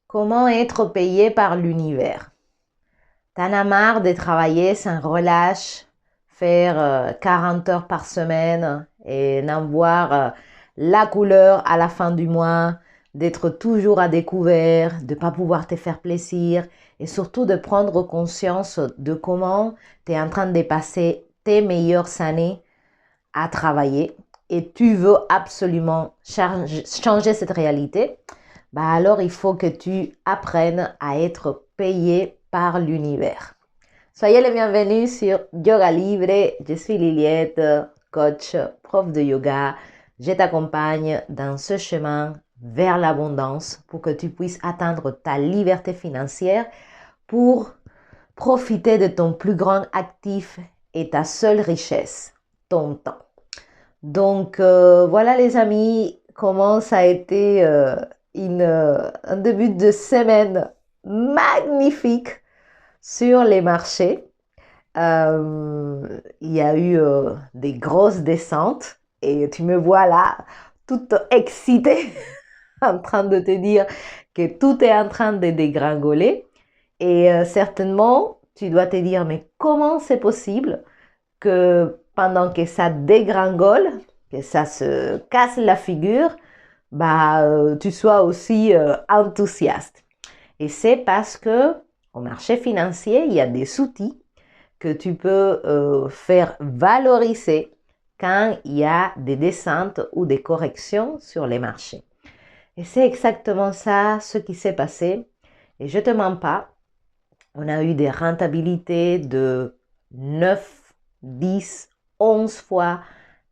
Comment être payé par l'univers? T'en as marre de travailler sans relâche, faire 40 heures par semaine et n'en voir la couleur à la fin du mois, d'être toujours à découvert, de ne pas pouvoir te faire plaisir et surtout de prendre conscience de comment tu es en train de passer tes meilleures années à travailler et tu veux absolument changer cette réalité, bah alors il faut que tu apprennes à être payé par l'univers. Soyez les bienvenus sur Yoga Libre. Je suis Liliette, coach, prof de yoga. Je t'accompagne dans ce chemin vers l'abondance pour que tu puisses atteindre ta liberté financière pour profiter de ton plus grand actif et ta seule richesse, ton temps. Donc voilà les amis, comment ça a été un début de semaine magnifique sur les marchés. Il y a eu des grosses descentes et tu me vois là toute excitée en train de te dire que tout est en train de dégringoler et certainement tu dois te dire mais comment c'est possible que pendant que ça dégringole, que ça se casse la figure, tu sois aussi enthousiaste. Et c'est parce que au marché financier, il y a des outils que tu peux faire valoriser quand il y a des descentes ou des corrections sur les marchés. Et c'est exactement ça ce qui s'est passé. Et je ne te mens pas, on a eu des rentabilités de 9, 10, 11 fois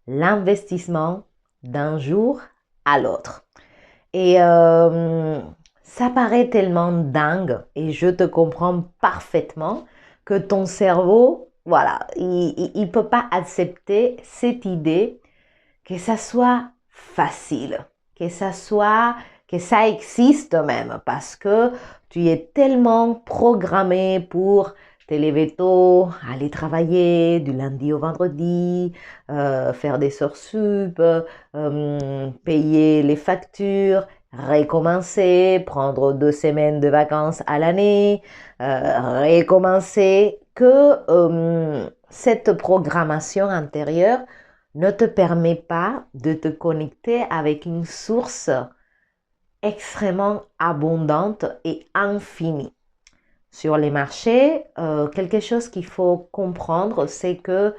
l'investissement d'un jour à l'autre. Et ça paraît tellement dingue et je te comprends parfaitement que ton cerveau, voilà, il ne peut pas accepter cette idée que ça soit facile, que ça existe même parce que tu es tellement programmé pour te lever tôt, aller travailler du lundi au vendredi, faire des heures sup, payer les factures, recommencer, prendre 2 semaines de vacances à l'année, recommencer, que cette programmation antérieure ne te permet pas de te connecter avec une source extrêmement abondante et infinie. Sur les marchés, quelque chose qu'il faut comprendre, c'est qu'il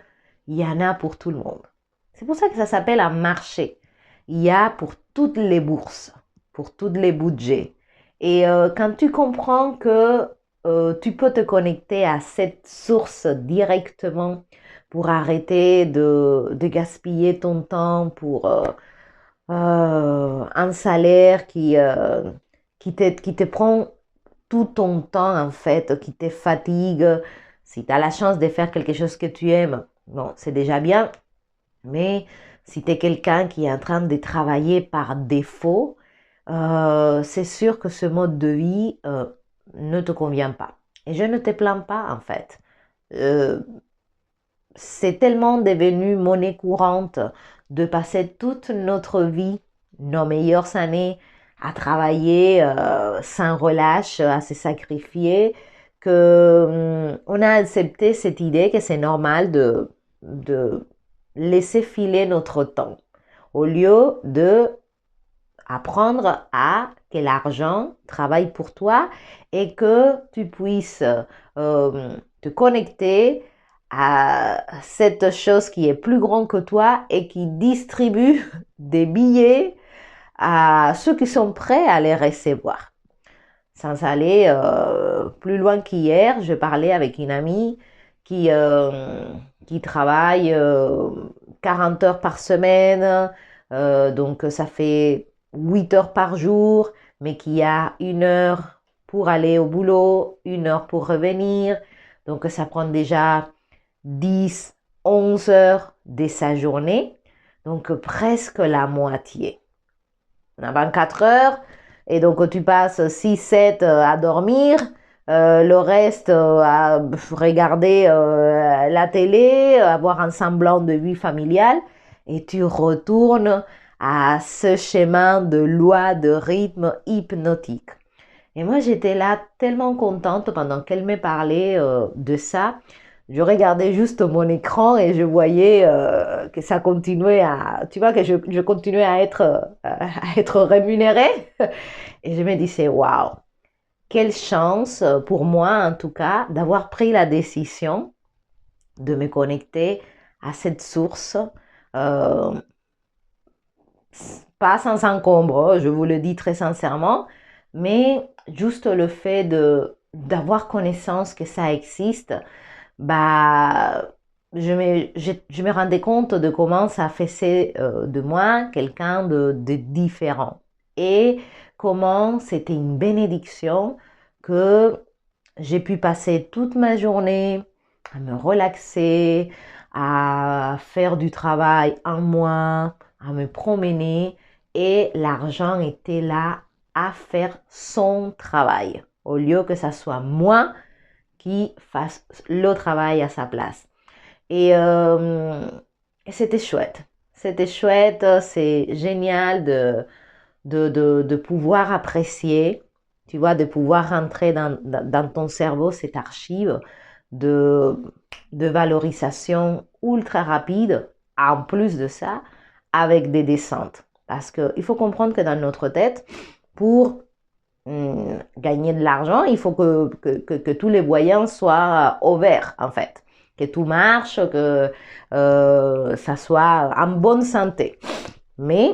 y en a pour tout le monde. C'est pour ça que ça s'appelle un marché. Il y a pour toutes les bourses, pour tous les budgets. Et quand tu comprends que tu peux te connecter à cette source directement pour arrêter de gaspiller ton temps pour un salaire qui te prend tout ton temps en fait, qui te fatigue. Si tu as la chance de faire quelque chose que tu aimes, bon, c'est déjà bien. Mais si tu es quelqu'un qui est en train de travailler par défaut, c'est sûr que ce mode de vie ne te convient pas. Et je ne te plains pas en fait. Euh, c'est tellement devenu monnaie courante de passer toute notre vie, nos meilleures années, à travailler sans relâche, à se sacrifier, que on a accepté cette idée que c'est normal de laisser filer notre temps au lieu de apprendre à que l'argent travaille pour toi et que tu puisses te connecter à cette chose qui est plus grande que toi et qui distribue des billets à ceux qui sont prêts à les recevoir. Sans aller plus loin qu'hier, je parlais avec une amie qui, euh, qui travaille 40 heures par semaine, donc ça fait 8 heures par jour, mais qui a 1 heure pour aller au boulot, 1 heure pour revenir. Donc ça prend déjà 10, 11 heures de sa journée, donc presque la moitié. On a 24 heures, et donc tu passes 6, 7 à dormir, le reste à regarder la télé, avoir un semblant de vie familiale, et tu retournes à ce schéma de loi de rythme hypnotique. Et moi, j'étais là tellement contente pendant qu'elle me parlait de ça. Je regardais juste mon écran et je voyais que ça continuait à, tu vois, que je continuais à être rémunérée. Et je me disais, waouh, quelle chance pour moi, en tout cas, d'avoir pris la décision de me connecter à cette source, euh, pas sans encombre, je vous le dis très sincèrement, mais juste le fait de d'avoir connaissance que ça existe, bah, je me rendais compte de comment ça faisait de moi quelqu'un de différent et comment c'était une bénédiction que j'ai pu passer toute ma journée à me relaxer, à faire du travail en moi, à me promener et l'argent était là à faire son travail au lieu que ça soit moi qui fasse le travail à sa place. Et, euh, et c'était chouette. C'était chouette, c'est génial de pouvoir apprécier, tu vois, de pouvoir rentrer dans ton cerveau cette archive de, de valorisation ultra rapide, en plus de ça, avec des descentes. Parce qu'il faut comprendre que dans notre tête, pour gagner de l'argent, il faut que tous les voyants soient au vert, en fait. Que tout marche, que ça soit en bonne santé. Mais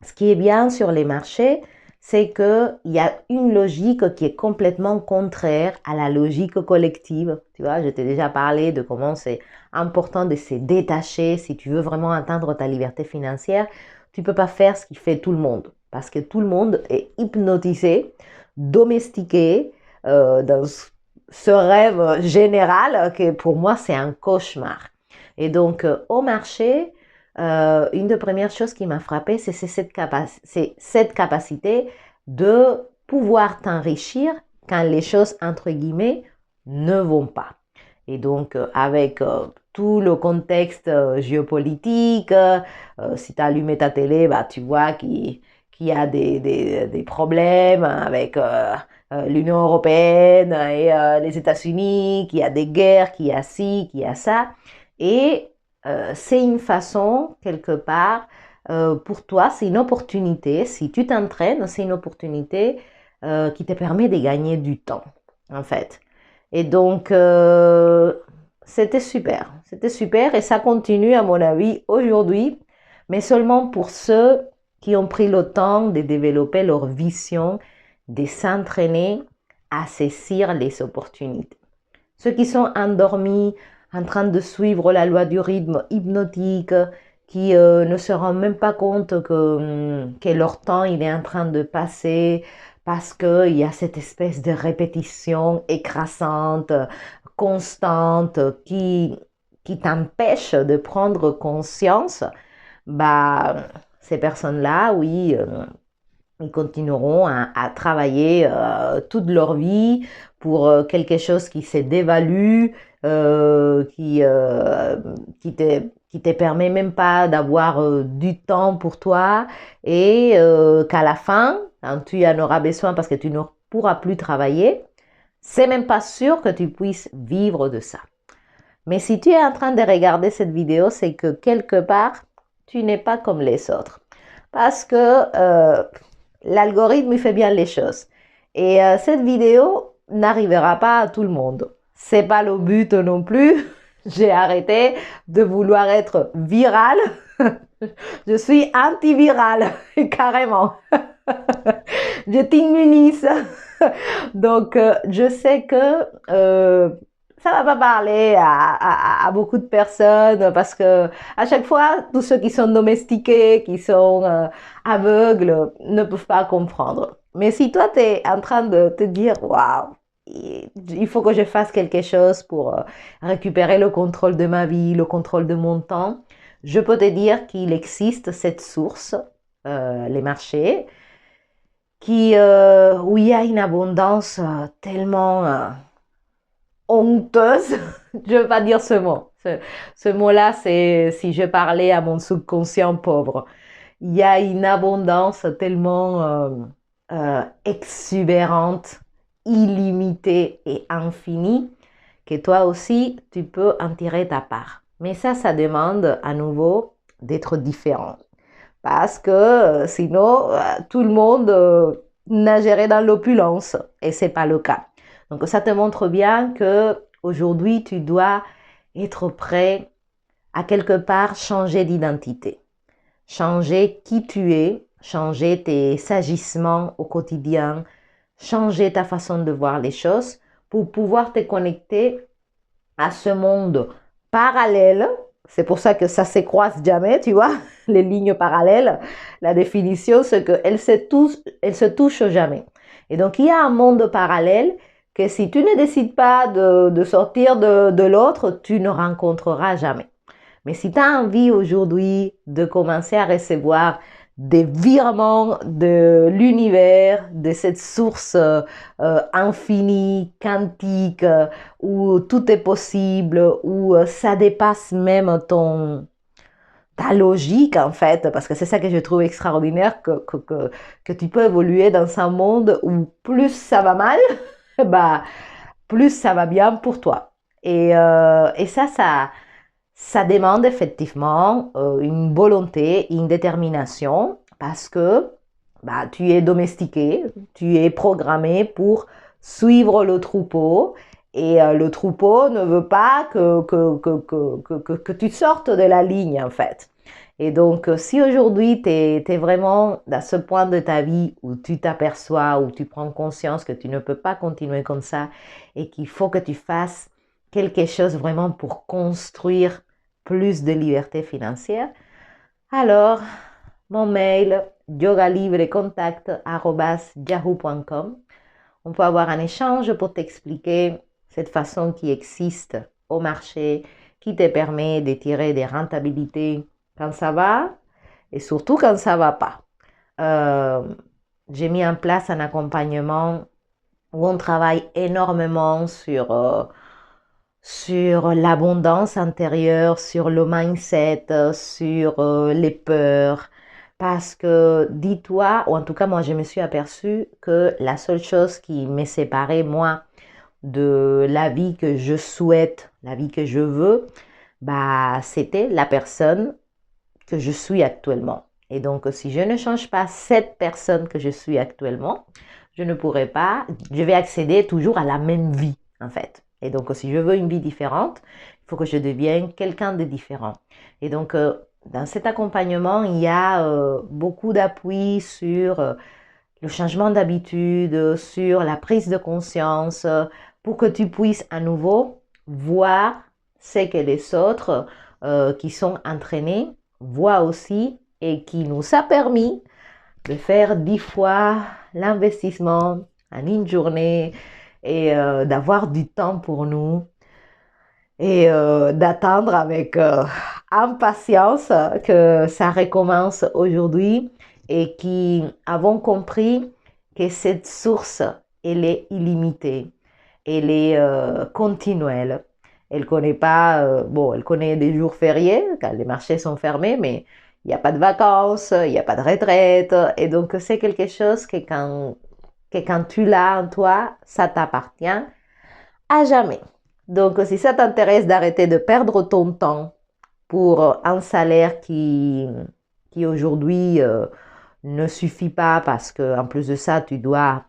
ce qui est bien sur les marchés, c'est qu'il y a une logique qui est complètement contraire à la logique collective. Tu vois, je t'ai déjà parlé de comment c'est important de se détacher si tu veux vraiment atteindre ta liberté financière. Tu ne peux pas faire ce qui fait tout le monde parce que tout le monde est hypnotisé, domestiqué dans ce rêve général que pour moi c'est un cauchemar. Et donc au marché, une des premières choses qui m'a frappée, c'est cette capacité de pouvoir t'enrichir quand les choses, entre guillemets, ne vont pas. Et donc, avec tout le contexte géopolitique, si tu as allumé ta télé, bah, tu vois qu'il y a des problèmes avec l'Union européenne et les États-Unis, qu'il y a des guerres, qu'il y a ci, qu'il y a ça. Et c'est une façon, quelque part, pour toi, c'est une opportunité. Si tu t'entraînes, c'est une opportunité qui te permet de gagner du temps, en fait. Et donc, c'était super et ça continue, à mon avis, aujourd'hui, mais seulement pour ceux qui ont pris le temps de développer leur vision, de s'entraîner à saisir les opportunités. Ceux qui sont endormis, en train de suivre la loi du rythme hypnotique, qui ne se rendent même pas compte que leur temps il est en train de passer parce qu'il y a cette espèce de répétition écrasante, constante, qui t'empêche de prendre conscience, bah, ces personnes-là, oui, ils continueront à travailler toute leur vie pour quelque chose qui se dévalue, euh, qui, euh, qui te permet même pas d'avoir du temps pour toi et qu'à la fin, quand tu en auras besoin parce que tu ne pourras plus travailler, c'est même pas sûr que tu puisses vivre de ça. Mais si tu es en train de regarder cette vidéo, c'est que quelque part, tu n'es pas comme les autres. Parce que l'algorithme il fait bien les choses. Et cette vidéo n'arrivera pas à tout le monde. C'est pas le but non plus. J'ai arrêté de vouloir être virale. Je suis antivirale, carrément. Je t'immunise. Donc, je sais que ça va pas parler à beaucoup de personnes parce que à chaque fois, tous ceux qui sont domestiqués, qui sont aveugles, ne peuvent pas comprendre. Mais si toi, tu es en train de te dire, waouh, il faut que je fasse quelque chose pour récupérer le contrôle de ma vie, le contrôle de mon temps, je peux te dire qu'il existe cette source, les marchés, où il y a une abondance tellement honteuse. Je ne veux pas dire ce mot. Ce mot-là, c'est si je parlais à mon subconscient pauvre. Il y a une abondance tellement exubérante, illimitée et infinie, que toi aussi, tu peux en tirer ta part. Mais ça demande à nouveau d'être différent. Parce que sinon, tout le monde nagerait dans l'opulence et ce n'est pas le cas. Donc ça te montre bien que aujourd'hui tu dois être prêt à quelque part changer d'identité, changer qui tu es, changer tes agissements au quotidien, changer ta façon de voir les choses pour pouvoir te connecter à ce monde parallèle. C'est pour ça que ça se croise jamais, tu vois, les lignes parallèles. La définition, c'est qu'elles se touchent jamais. Et donc, il y a un monde parallèle que si tu ne décides pas de sortir de l'autre, tu ne rencontreras jamais. Mais si tu as envie aujourd'hui de commencer à recevoir des virements de l'univers, de cette source infinie, quantique, où tout est possible, où ça dépasse même ta logique en fait, parce que c'est ça que je trouve extraordinaire, que tu peux évoluer dans un monde où plus ça va mal, bah, plus ça va bien pour toi. Et ça demande effectivement une volonté, une détermination, parce que bah, tu es domestiqué, tu es programmé pour suivre le troupeau, et le troupeau ne veut pas que tu sortes de la ligne en fait. Et donc, si aujourd'hui tu es vraiment à ce point de ta vie où tu t'aperçois, où tu prends conscience que tu ne peux pas continuer comme ça et qu'il faut que tu fasses quelque chose vraiment pour construire plus de liberté financière, alors mon mail yogalibrecontact@yahoo.com. On peut avoir un échange pour t'expliquer cette façon qui existe au marché, qui te permet de tirer des rentabilités quand ça va et surtout quand ça va pas. J'ai mis en place un accompagnement où on travaille énormément sur l'abondance intérieure, sur le mindset, sur les peurs. Parce que dis-toi, ou en tout cas moi je me suis aperçue que la seule chose qui m'est séparée moi de la vie que je souhaite, la vie que je veux, bah c'était la personne que je suis actuellement. Et donc si je ne change pas cette personne que je suis actuellement, je ne pourrai pas, je vais accéder toujours à la même vie en fait. Et donc si je veux une vie différente, il faut que je devienne quelqu'un de différent. Et donc dans cet accompagnement, il y a beaucoup d'appui sur le changement d'habitude, sur la prise de conscience, pour que tu puisses à nouveau voir ce que les autres qui sont entraînés voient aussi et qui nous a permis de faire 10 fois l'investissement en une journée et d'avoir du temps pour nous et d'attendre avec impatience que ça recommence aujourd'hui et qui avons compris que cette source, elle est illimitée, elle est continuelle. Elle connaît pas, bon, elle connaît des jours fériés quand les marchés sont fermés, mais il n'y a pas de vacances, il n'y a pas de retraite. Et donc, c'est quelque chose que quand tu l'as en toi, ça t'appartient à jamais. Donc, si ça t'intéresse d'arrêter de perdre ton temps pour un salaire qui aujourd'hui ne suffit pas parce qu'en plus de ça, tu dois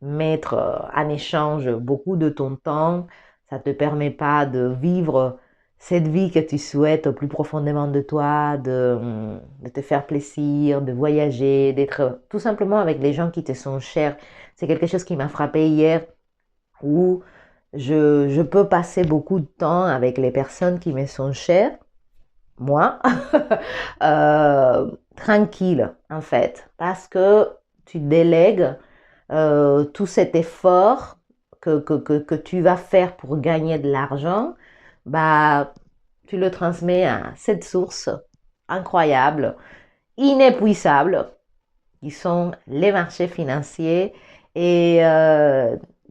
mettre en échange beaucoup de ton temps, ça ne te permet pas de vivre cette vie que tu souhaites au plus profondément de toi, de te faire plaisir, de voyager, d'être tout simplement avec les gens qui te sont chers. C'est quelque chose qui m'a frappé hier où je peux passer beaucoup de temps avec les personnes qui me sont chères, moi, tranquille en fait, parce que tu délègues tout cet effort que tu vas faire pour gagner de l'argent, bah, tu le transmets à cette source incroyable, inépuisable, qui sont les marchés financiers et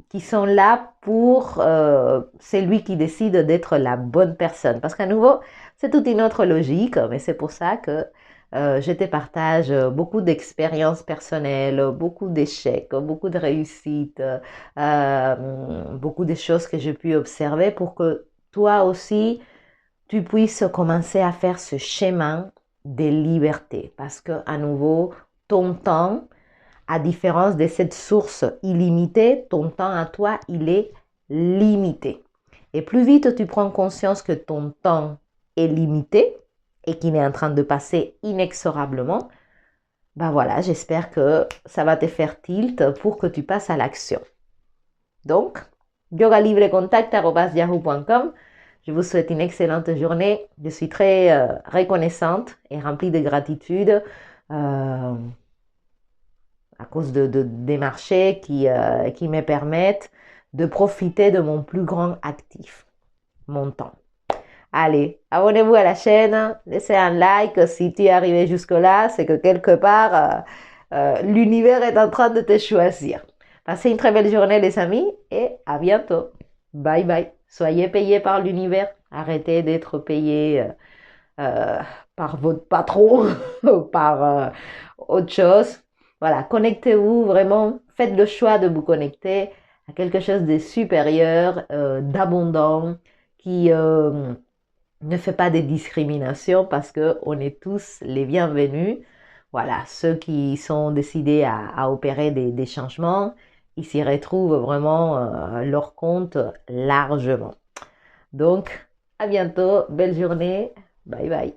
qui sont là pour celui qui décide d'être la bonne personne. Parce qu'à nouveau, c'est toute une autre logique, mais c'est pour ça que Je te partage beaucoup d'expériences personnelles, beaucoup d'échecs, beaucoup de réussites, beaucoup de choses que j'ai pu observer pour que toi aussi, tu puisses commencer à faire ce chemin de liberté. Parce que, à nouveau, ton temps, à différence de cette source illimitée, ton temps à toi, il est limité. Et plus vite tu prends conscience que ton temps est limité et qu'il est en train de passer inexorablement, ben voilà, j'espère que ça va te faire tilt pour que tu passes à l'action. Donc, yogalibrecontact@yahoo.com. Je vous souhaite une excellente journée. Je suis très reconnaissante et remplie de gratitude à cause des marchés qui me permettent de profiter de mon plus grand actif, mon temps. Allez, abonnez-vous à la chaîne, laissez un like si tu es arrivé jusque-là, c'est que quelque part, l'univers est en train de te choisir. Passez une très belle journée les amis et à bientôt. Bye bye. Soyez payés par l'univers. Arrêtez d'être payés par votre patron ou par autre chose. Voilà, connectez-vous vraiment. Faites le choix de vous connecter à quelque chose de supérieur, d'abondant, qui ne fait pas de discrimination parce qu'on est tous les bienvenus. Voilà, ceux qui sont décidés à opérer des changements, ils s'y retrouvent vraiment leur compte largement. Donc, à bientôt, belle journée, bye bye.